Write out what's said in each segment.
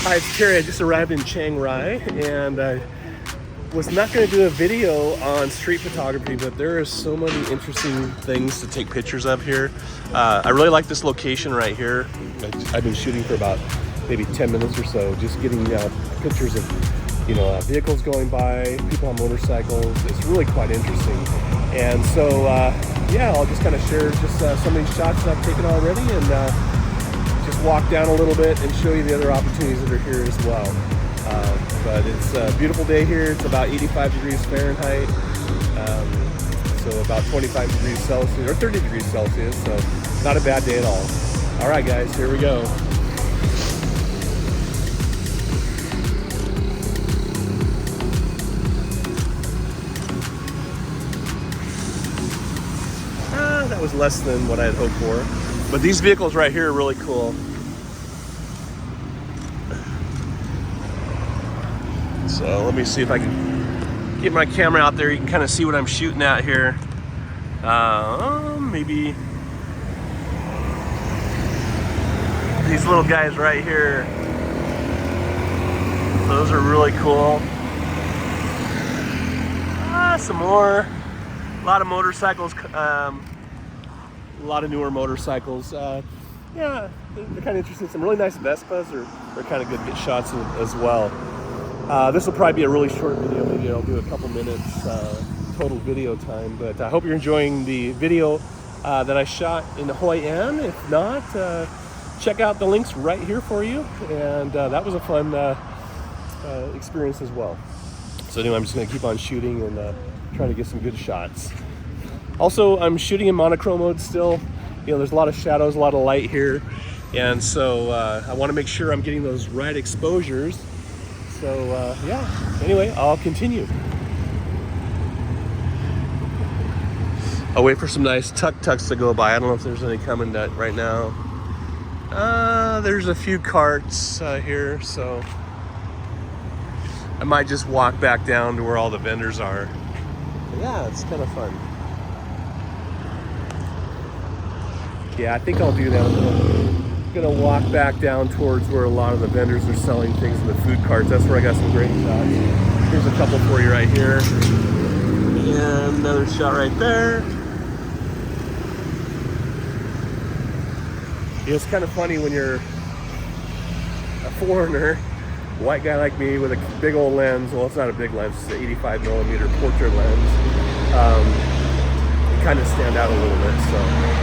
Hi, it's Terry. I just arrived in Chiang Rai, and I was not going to do a video on street photography, but there are so many interesting things to take pictures of here. I really like this location right here. I've been shooting for about maybe 10 minutes or so, just getting pictures of vehicles going by, people on motorcycles. It's really quite interesting. And so, yeah, I'll just kind of share just some of these shots that I've taken already, and just walk down a little bit and show you the other opportunities that are here as well. But it's a beautiful day here. It's about 85 degrees Fahrenheit, so about 25 degrees Celsius, or 30 degrees Celsius, so not a bad day at all. All right, guys, here we go. That was less than what I had hoped for. But these vehicles right here are really cool. So let me see if I can get my camera out there. You can kind of see what I'm shooting at here. Maybe these little guys right here. Those are really cool. Some more. A lot of motorcycles. A lot of newer motorcycles. Yeah, they're kind of interesting. Some really nice Vespas are kind of good get shots as well. This will probably be a really short video. Maybe I'll do a couple minutes total video time. But I hope you're enjoying the video that I shot in Hoi An. If not, check out the links right here for you. And that was a fun experience as well. So anyway, I'm just going to keep on shooting and trying to get some good shots. Also, I'm shooting in monochrome mode still. There's a lot of shadows, a lot of light here. And so I want to make sure I'm getting those right exposures. So yeah, anyway, I'll continue. I'll wait for some nice tuk-tuks to go by. I don't know if there's any coming right now. There's a few carts here, so I might just walk back down to where all the vendors are. But yeah, it's kind of fun. Yeah, I think I'll do that. I'm gonna walk back down towards where a lot of the vendors are selling things in the food carts. That's where I got some great shots. Here's a couple for you right here. And another shot right there. It's kind of funny when you're a foreigner, white guy like me with a big old lens. Well, it's not a big lens, it's an 85 millimeter portrait lens. You kind of stand out a little bit, so.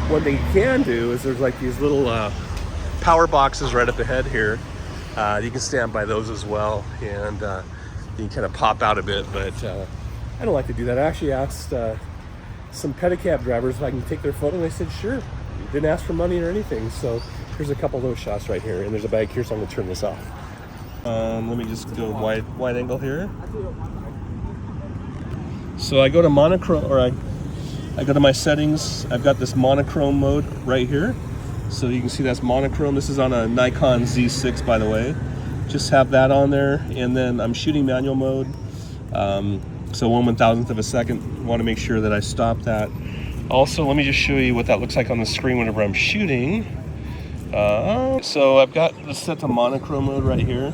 One thing you can do is there's like these little power boxes right up ahead here. You can stand by those as well, and you can kind of pop out a bit, but I don't like to do that. I actually asked some pedicab drivers if I can take their photo, and they said sure. Didn't ask for money or anything. So here's a couple of those shots right here, and there's a bag here, so I'm gonna turn this off. Let me just go wide angle here. So I go to monochrome, or I go to my settings. I've got this monochrome mode right here. So you can see that's monochrome. This is on a Nikon Z6, by the way. Just have that on there. And then I'm shooting manual mode. So 1/1000th of a second. Want to make sure that I stop that. Also, let me just show you what that looks like on the screen whenever I'm shooting. So I've got this set to monochrome mode right here.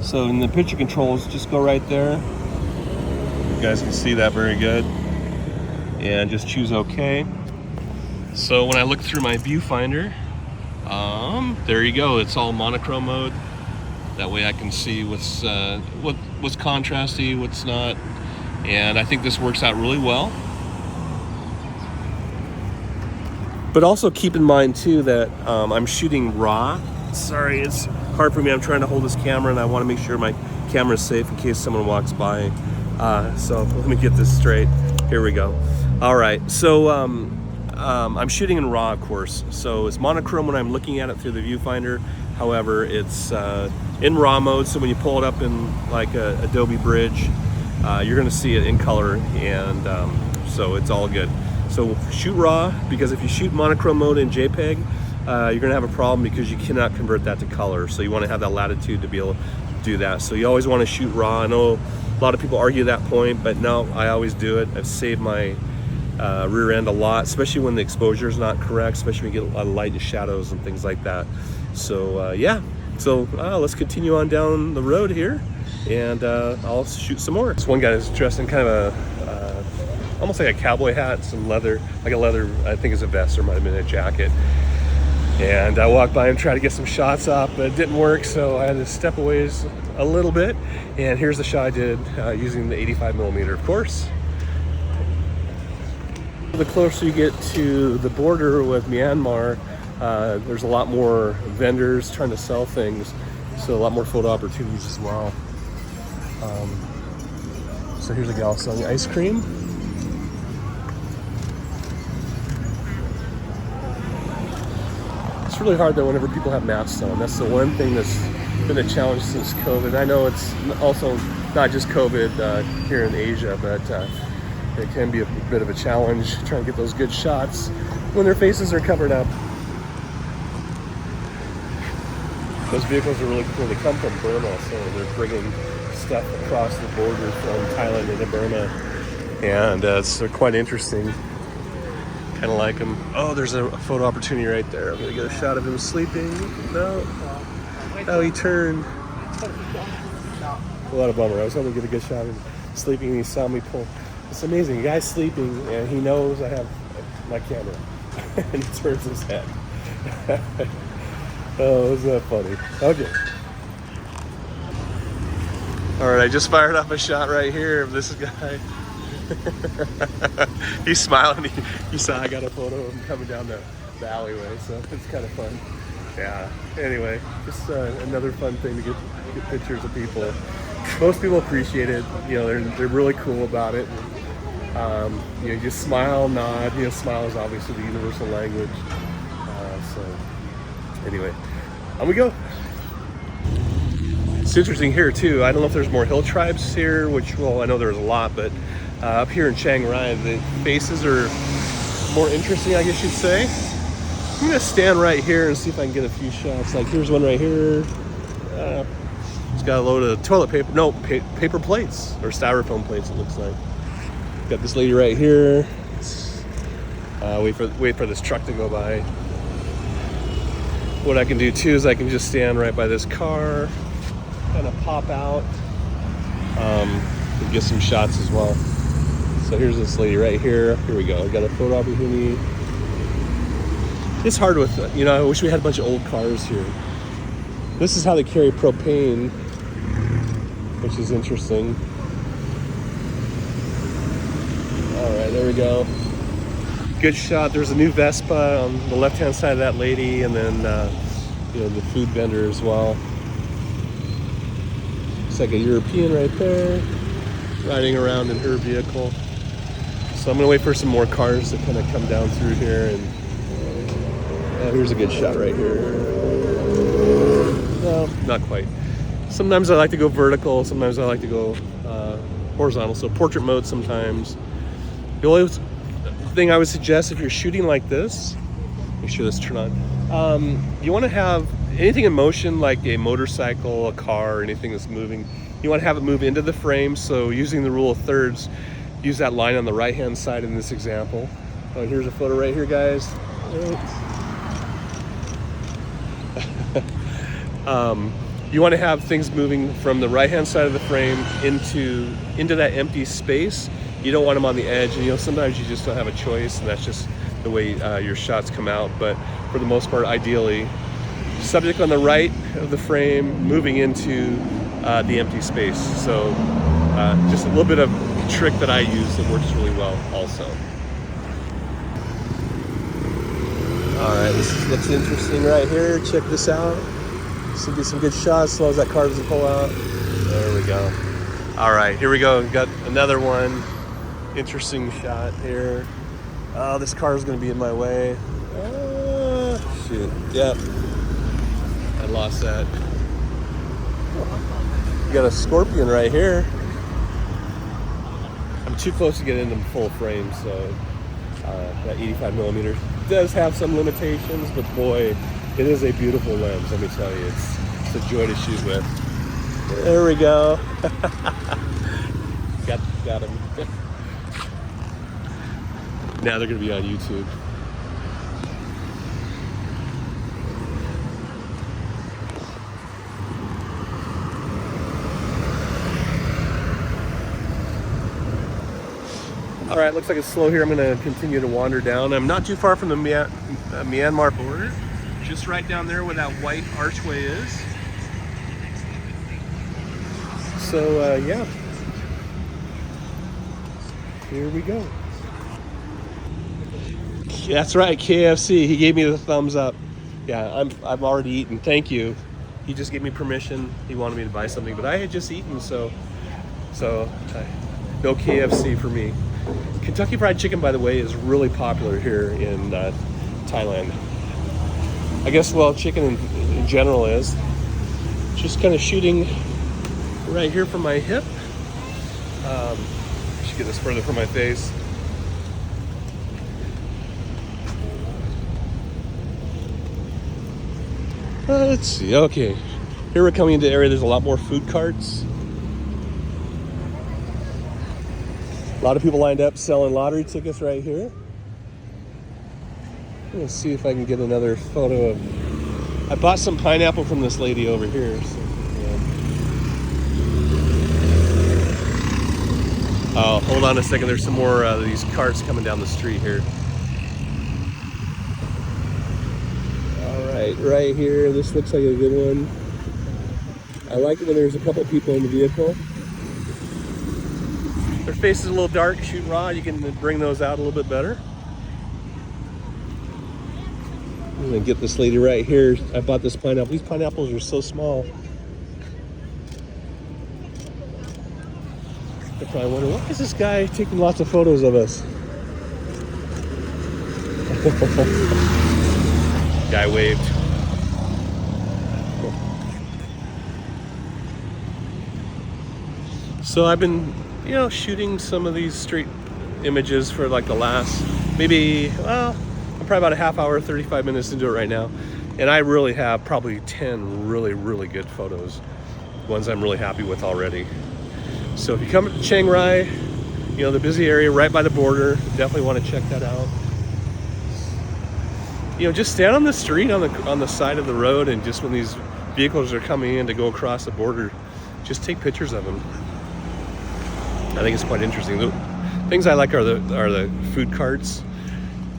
So in the picture controls, just go right there. You guys can see that very good. And just choose OK. So when I look through my viewfinder, there you go. It's all monochrome mode. That way I can see what's contrasty, what's not. And I think this works out really well. But also keep in mind too that I'm shooting raw. Sorry, it's hard for me. I'm trying to hold this camera, and I want to make sure my camera is safe in case someone walks by. So let me get this straight. Here we go. All right, so I'm shooting in RAW, of course. So it's monochrome when I'm looking at it through the viewfinder. However, it's in RAW mode, so when you pull it up in like a Adobe Bridge, you're gonna see it in color, and so it's all good. So shoot RAW, because if you shoot monochrome mode in JPEG, you're gonna have a problem because you cannot convert that to color. So you wanna have that latitude to be able to do that. So you always wanna shoot RAW. I know a lot of people argue that point, but no, I always do it. I've saved my rear end a lot, especially when the exposure is not correct, especially when you get a lot of light and shadows and things like that. So yeah, so let's continue on down the road here, and I'll shoot some more. This one guy is dressed in kind of a almost like a cowboy hat, some leather, like a leather, I think it's a vest or might have been a jacket. And I walked by and tried to get some shots up, but it didn't work, so I had to step away a little bit. And here's the shot I did using the 85mm, of course. The closer you get to the border with Myanmar, there's a lot more vendors trying to sell things, so a lot more photo opportunities as well. So here's a gal selling ice cream. It's really hard though whenever people have masks on. That's the one thing that's been a challenge since COVID. I know it's also not just COVID here in Asia, but it can be a bit of a challenge trying to get those good shots when their faces are covered up. Those vehicles are really cool. They come from Burma, so they're bringing stuff across the border from Thailand into Burma, and they're quite interesting. Kind of like them. Oh, there's a photo opportunity right there. I'm gonna get a shot of him sleeping. No. Oh, he turned. What a bummer. I was hoping to get a good shot of him sleeping, and he saw me pull. It's amazing. The guy's sleeping, and he knows I have my camera, and he turns his head. Oh, isn't that funny? Okay. All right, I just fired off a shot right here of this guy. He's smiling. He saw I got a photo of him coming down the alleyway, so it's kind of fun. Yeah. Anyway, just another fun thing to get pictures of people. Most people appreciate it. You know, they're really cool about it. You know, just smile, nod. You know, smile is obviously the universal language. So anyway, on we go. It's interesting here too. I don't know if there's more hill tribes here, which, well, I know there's a lot, but up here in Chiang Rai, the faces are more interesting, I guess you'd say. I'm gonna stand right here and see if I can get a few shots. Like here's one right here. It's got a load of toilet paper, no, paper plates, or styrofoam plates it looks like. Got this lady right here. Wait for this truck to go by. What I can do too is I can just stand right by this car, kind of pop out, and get some shots as well. So here's this lady right here. Here we go. I got a photo opportunity. It's hard with, you know, I wish we had a bunch of old cars here. This is how they carry propane, which is interesting. All right, there we go. Good shot. There's a new Vespa on the left-hand side of that lady, and then, you know, the food vendor as well. It's like a European right there, riding around in her vehicle. So I'm gonna wait for some more cars to kind of come down through here, and here's a good shot right here. No, not quite. Sometimes I like to go vertical, sometimes I like to go horizontal, so portrait mode sometimes. The only thing I would suggest if you're shooting like this, make sure this turn on. You want to have anything in motion, like a motorcycle, a car, or anything that's moving. You want to have it move into the frame. So using the rule of thirds, use that line on the right-hand side in this example. Here's a photo right here, guys. You want to have things moving from the right-hand side of the frame into that empty space. You don't want them on the edge, and you know, sometimes you just don't have a choice, and that's just the way your shots come out. But for the most part, ideally, subject on the right of the frame moving into the empty space. So just a little bit of trick that I use that works really well also. All right, this looks interesting right here. Check this out. So get some good shots as long as that car doesn't pull out. There we go. All right, here we go. We've got another one. Interesting shot here. Oh, this car is going to be in my way. Shoot. Yep. I lost that. You got a Scorpion right here. I'm too close to get into full frame, so that 85mm does have some limitations, but boy, it is a beautiful lens, let me tell you. It's a joy to shoot with. There we go. Got him. Now they're going to be on YouTube. All right, looks like it's slow here. I'm gonna continue to wander down. I'm not too far from the Myanmar border, just right down there where that white archway is. So yeah, here we go. That's right, KFC. He gave me the thumbs up. Yeah, I'm already eaten. Thank you. He just gave me permission. He wanted me to buy something, but I had just eaten, so no KFC for me. Kentucky Fried Chicken, by the way, is really popular here in Thailand. I guess, well, chicken in general is. Just kind of shooting right here from my hip. I should get this further from my face. Let's see, okay. Here we're coming into the area, there's a lot more food carts. A lot of people lined up selling lottery tickets right here. Let's see if I can get another photo of... I bought some pineapple from this lady over here. So, yeah. Oh, hold on a second. There's some more of these carts coming down the street here. Right here, this looks like a good one. I like it when there's a couple people in the vehicle. Their face is a little dark, shooting raw, you can bring those out a little bit better. I'm gonna get this lady right here. I bought this pineapple. These pineapples are so small. I probably wonder, why is this guy taking lots of photos of us? Guy waved. So I've been, shooting some of these street images for like the last, maybe, well, I'm probably about a half hour, 35 minutes into it right now. And I really have probably 10 really, really good photos. Ones I'm really happy with already. So if you come to Chiang Rai, the busy area right by the border, definitely want to check that out. Just stand on the street on the side of the road, and just when these vehicles are coming in to go across the border, just take pictures of them. I think it's quite interesting. The things I like are the food carts.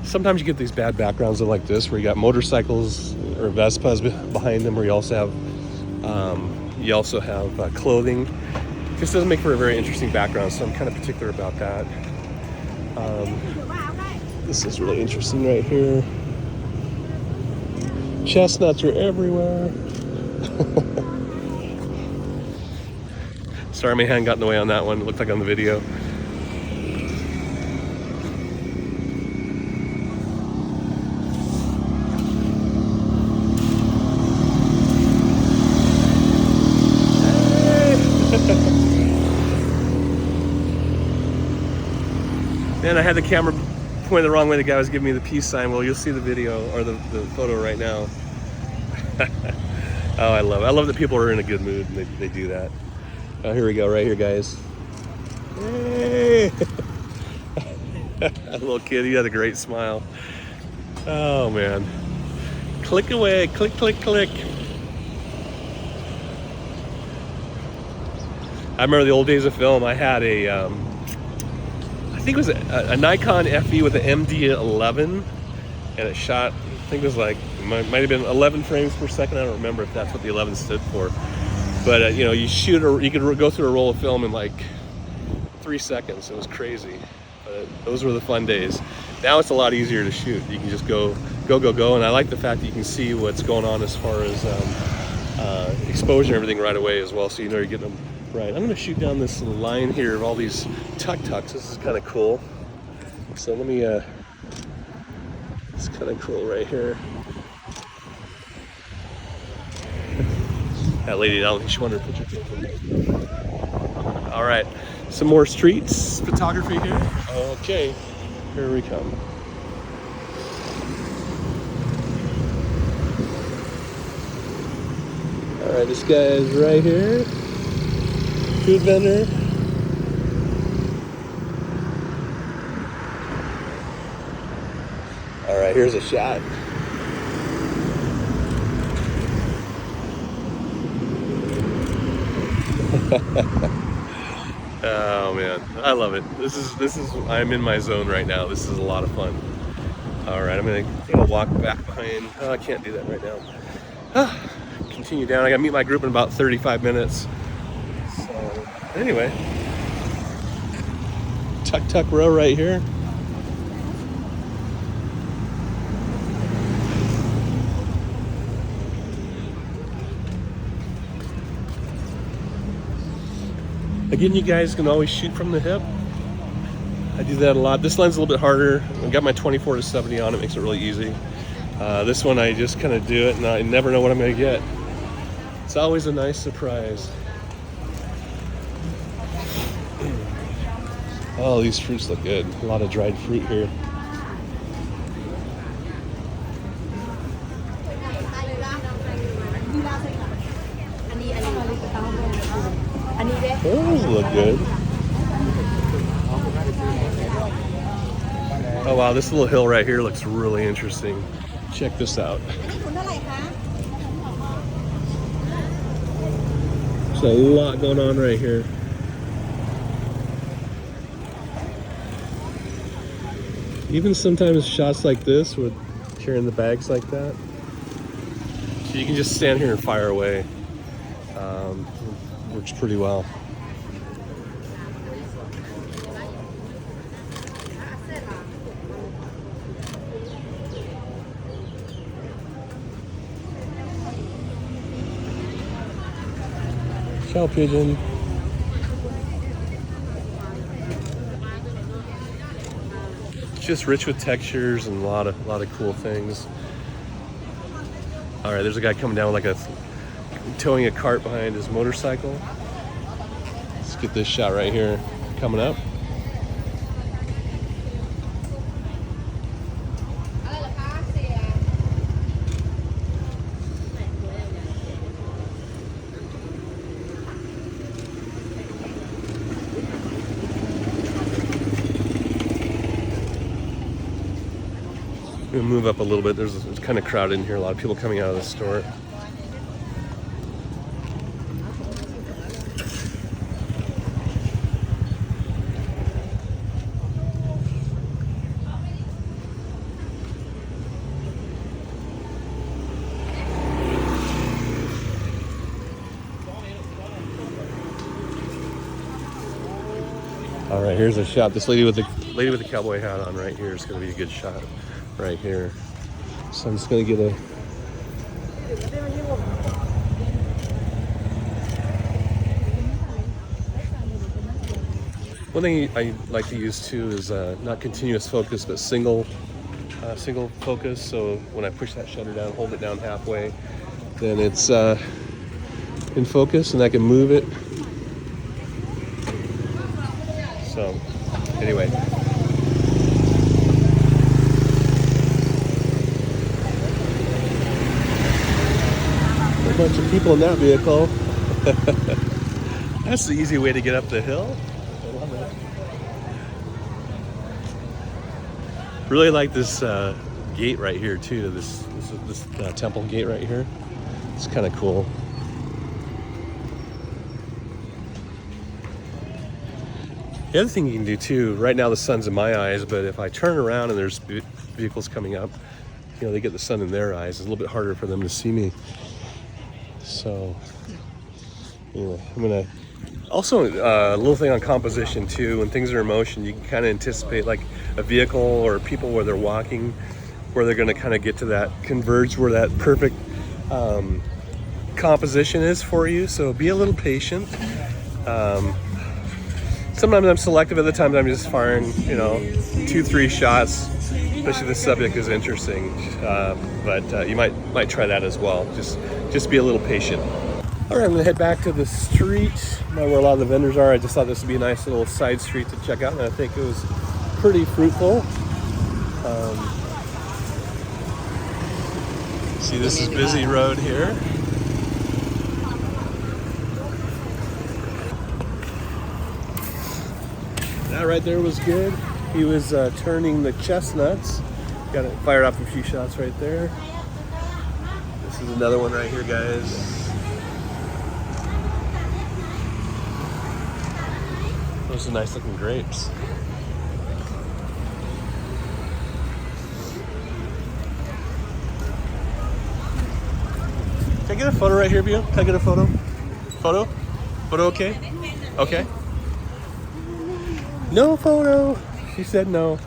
Sometimes you get these bad backgrounds like this, where you got motorcycles or Vespas behind them, where you also have clothing. This doesn't make for a very interesting background, so I'm kind of particular about that. This is really interesting right here. Chestnuts are everywhere. Sorry, my hand got in the way on that one. It looked like on the video. Man, I had the camera pointed the wrong way. The guy was giving me the peace sign. Well, you'll see the video or the photo right now. Oh, I love that people are in a good mood and they do that. Oh, here we go, right here, guys. Hey! That little kid, he had a great smile. Oh, man. Click away, click, click, click. I remember the old days of film. I had I think it was a Nikon FE with an MD11, and it shot, I think it was like, might have been 11 frames per second. I don't remember if that's what the 11 stood for. But you could go through a roll of film in like 3 seconds. It was crazy. But those were the fun days. Now it's a lot easier to shoot. You can just go. And I like the fact that you can see what's going on as far as exposure and everything right away as well, so you know you're getting them right. I'm gonna shoot down this line here of all these tuk-tuks. This is kind of cool. So let me, it's kind of cool right here. That lady, I don't think she wanted to put your picture. All right, some more streets photography here. Okay, here we come. All right, this guy is right here. Food vendor. All right, here's a shot. Oh man, I love it. This is I'm in my zone right now. This is a lot of fun. All right, I'm gonna walk back behind. Oh, I can't do that right now. Continue down. I gotta meet my group in about 35 minutes. So anyway, tuk-tuk row right here. Again, you guys can always shoot from the hip. I do that a lot. This line's a little bit harder. I've got my 24-70 on. It makes it really easy. This one, I just kind of do it, and I never know what I'm going to get. It's always a nice surprise. Oh, these fruits look good. A lot of dried fruit here. Those look good. Oh wow, this little hill right here looks really interesting. Check this out. There's a lot going on right here. Even sometimes shots like this with carrying the bags like that. So you can just stand here and fire away. Works pretty well. Cow pigeon. It's just rich with textures and a lot of cool things. All right, there's a guy coming down with like towing a cart behind his motorcycle. Let's get this shot right here coming up. We'll move up a little bit. It's kind of crowded in here. A lot of people coming out of the store. All right, here's a shot. This lady with the cowboy hat on right here is going to be a good shot right here. So I'm just going to get a one thing I like to use too is not continuous focus, but single focus. So when I push that shutter down, hold it down halfway, then it's in focus, and I can move it. So anyway, a bunch of people in that vehicle. That's the easy way to get up the hill. I love it. Really like this gate right here too. This temple gate right here. It's kind of cool. The other thing you can do too, right now the sun's in my eyes, but if I turn around and there's vehicles coming up, you know, they get the sun in their eyes. It's a little bit harder for them to see me. So, anyway, I'm gonna, also a little thing on composition too, when things are in motion, you can kind of anticipate like a vehicle or people where they're walking, where they're gonna kind of get to that converge where that perfect composition is for you. So be a little patient. Sometimes I'm selective, other times I'm just firing, you know, 2-3 shots, especially if the subject is interesting. But you might try that as well. Just be a little patient. All right, I'm gonna head back to the street, where a lot of the vendors are. I just thought this would be a nice little side street to check out, and I think it was pretty fruitful. See, this is busy road here. That right there was good. He was turning the chestnuts. Got it fired off a few shots right there. This is another one right here, guys. Those are nice looking grapes. Can I get a photo right here, Bio? Can I get a photo? Photo? Photo okay? Okay. No photo. She said no.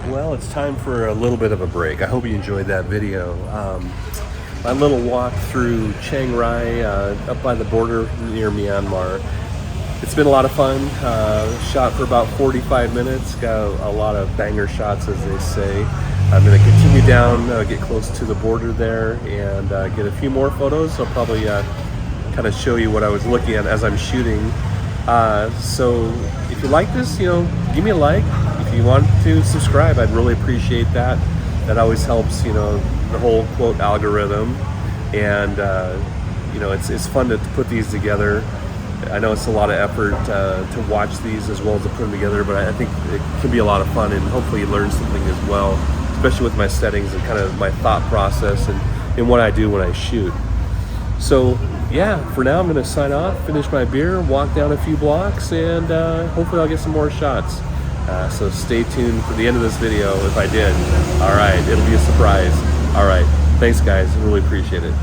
Well, it's time for a little bit of a break. I hope you enjoyed that video. My little walk through Chiang Rai, up by the border near Myanmar. It's been a lot of fun. Shot for about 45 minutes. Got a lot of banger shots, as they say. I'm going to continue down, get close to the border there, and get a few more photos. I'll probably kind of show you what I was looking at as I'm shooting. So if you like this, give me a like. If you want to subscribe, I'd really appreciate that. That always helps, the whole quote algorithm. And it's fun to put these together. I know it's a lot of effort to watch these as well as to put them together, but I think it can be a lot of fun, and hopefully you learn something as well, especially with my settings and kind of my thought process and what I do when I shoot. So yeah, for now I'm going to sign off, finish my beer, walk down a few blocks, and hopefully I'll get some more shots. So stay tuned for the end of this video if I did. All right, it'll be a surprise. All right, thanks guys, I really appreciate it.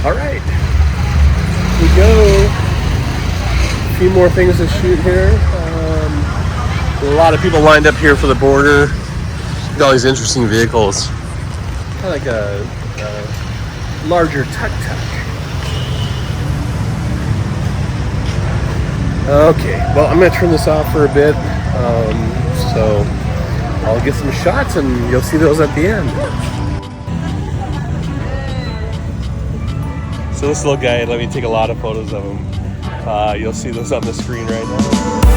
All right, here we go. A few more things to shoot here. A lot of people lined up here for the border. Look at all these interesting vehicles. Kind of like a larger tuk-tuk. Okay, well, I'm going to turn this off for a bit. So I'll get some shots and you'll see those at the end. So this little guy let me take a lot of photos of him. You'll see those on the screen right now.